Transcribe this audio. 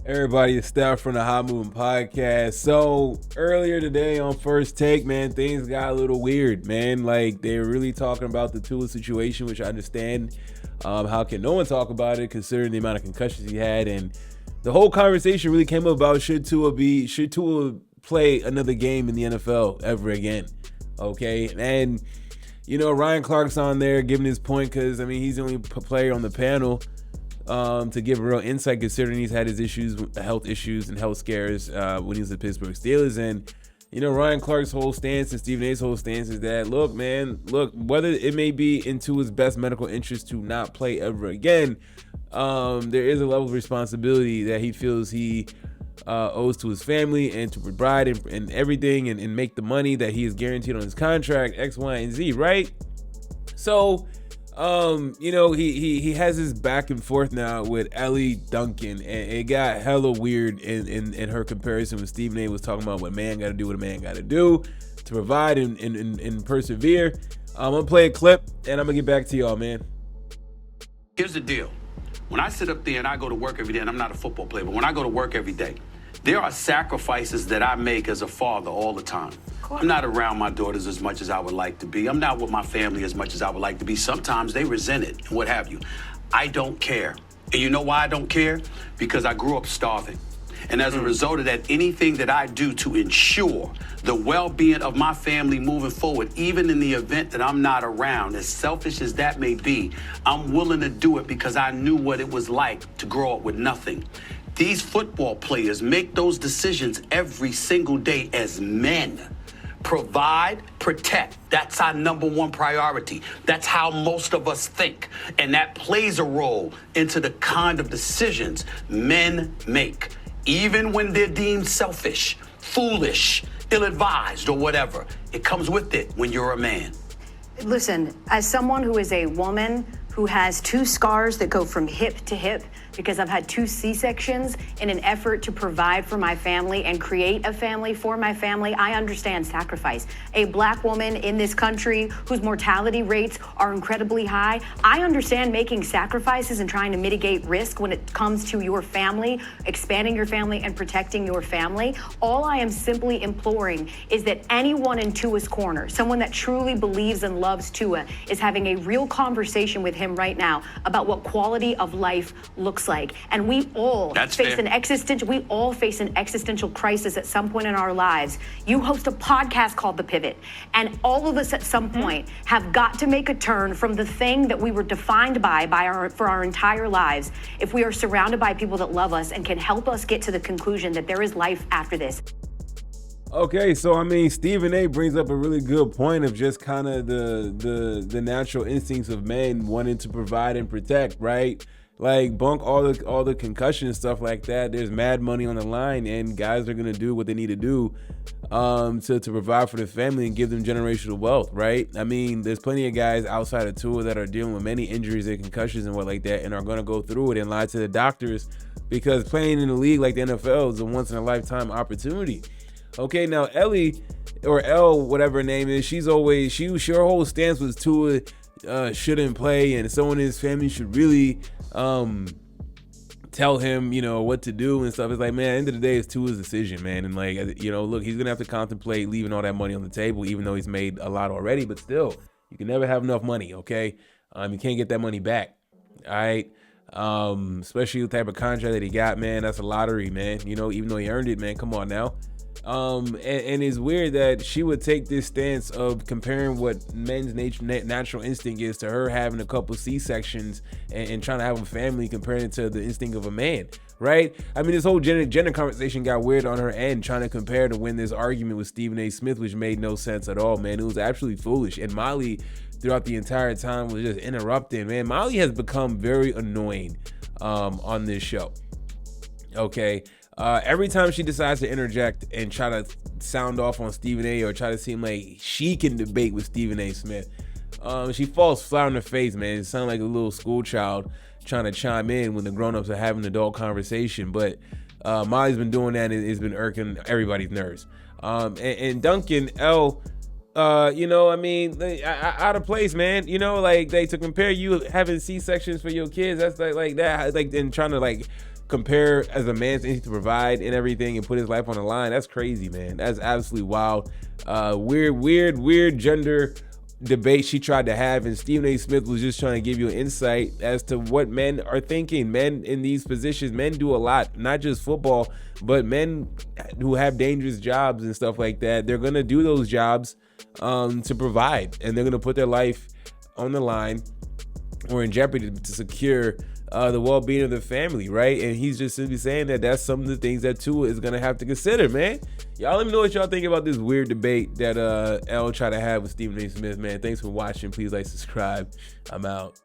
Everybody, it's Steph from the Hot Moving Podcast. So earlier today on First Take, man, things got a little weird, man. Like, they were really talking about the Tua situation, which I understand. How can no one talk about it considering the amount of concussions he had? And the whole conversation really came up about should Tua play another game in the NFL ever again? Okay, and Ryan Clark's on there giving his point because he's the only player on the panel to give real insight, considering he's had his health issues and health scares when he was at Pittsburgh Steelers. And Ryan Clark's whole stance and Stephen A's whole stance is that look, whether it may be into his best medical interest to not play ever again, there is a level of responsibility that he feels he owes to his family and to provide and everything and make the money that he is guaranteed on his contract, X, Y, and Z, right? So he has this back and forth now with Elle Duncan, and it got hella weird in her comparison when Stephen A was talking about what a man got to do, what a man got to do to provide and persevere. I'm gonna play a clip and I'm gonna get back to y'all, man. Here's the deal. When I sit up there and I go to work every day, and I'm not a football player, but when I go to work every day, there are sacrifices that I make as a father all the time. I'm not around my daughters as much as I would like to be. I'm not with my family as much as I would like to be. Sometimes they resent it and what have you. I don't care. And you know why I don't care? Because I grew up starving. And as a result of that, anything that I do to ensure the well-being of my family moving forward, even in the event that I'm not around, as selfish as that may be, I'm willing to do it because I knew what it was like to grow up with nothing. These football players make those decisions every single day as men. Provide, protect. That's our number one priority. That's how most of us think. And that plays a role into the kind of decisions men make, even when they're deemed selfish, foolish, ill-advised, or whatever. It comes with it when you're a man. Listen, as someone who is a woman who has 2 scars that go from hip to hip because I've had 2 C-sections in an effort to provide for my family and create a family for my family, I understand sacrifice. A black woman in this country whose mortality rates are incredibly high, I understand making sacrifices and trying to mitigate risk when it comes to your family, expanding your family and protecting your family. All I am simply imploring is that anyone in Tua's corner, someone that truly believes and loves Tua, is having a real conversation with him right now about what quality of life looks like. And we all face an existential crisis at some point in our lives. You host a podcast called The Pivot, and all of us at some point have got to make a turn from the thing that we were defined for our entire lives if we are surrounded by people that love us and can help us get to the conclusion that there is life after this. Okay, so Stephen A brings up a really good point of just kind of the natural instincts of men wanting to provide and protect, right? Like, bunk all the concussion and stuff like that. There's mad money on the line, and guys are gonna do what they need to do to provide for the family and give them generational wealth, right? There's plenty of guys outside of Tua that are dealing with many injuries and concussions and what like that, and are gonna go through it and lie to the doctors because playing in a league like the NFL is a once in a lifetime opportunity. Okay, now Elle, whatever her name is, her whole stance was Tua shouldn't play, and someone in his family should really tell him, what to do and stuff. It's like, man, at the end of the day, it's Tua's decision, man. And look, he's gonna have to contemplate leaving all that money on the table, even though he's made a lot already. But still, you can never have enough money, okay? You can't get that money back, all right? Especially the type of contract that he got, man. That's a lottery, man. Even though he earned it, man. Come on now. And it's weird that she would take this stance of comparing what men's natural instinct is to her having a couple C-sections and trying to have a family, comparing it to the instinct of a man, right? This whole gender conversation got weird on her end, trying to compare to win this argument with Stephen A. Smith, which made no sense at all, man. It was absolutely foolish. And Molly, throughout the entire time, was just interrupting, man. Molly has become very annoying on this show, okay? Every time she decides to interject and try to sound off on Stephen A or try to seem like she can debate with Stephen A. Smith, she falls flat on her face, man. It sounds like a little school child trying to chime in when the grown-ups are having an adult conversation. But Molly's been doing that, and it's been irking everybody's nerves. And Duncan, Elle, out of place, man. To compare you having C-sections for your kids, that's like that, and trying to compare as a man's instinct to provide and everything and put his life on the line. That's crazy, man. That's absolutely wild. Weird gender debate she tried to have, and Stephen A. Smith was just trying to give you an insight as to what men are thinking. Men in these positions, men do a lot, not just football, but men who have dangerous jobs and stuff like that. They're gonna do those jobs to provide, and they're gonna put their life on the line or in jeopardy to secure the well-being of the family, right? And he's just simply saying that that's some of the things that Tua is gonna have to consider, man. Y'all let me know what y'all think about this weird debate that Elle tried to have with Stephen A. Smith, man. Thanks for watching. Please like, subscribe. I'm out.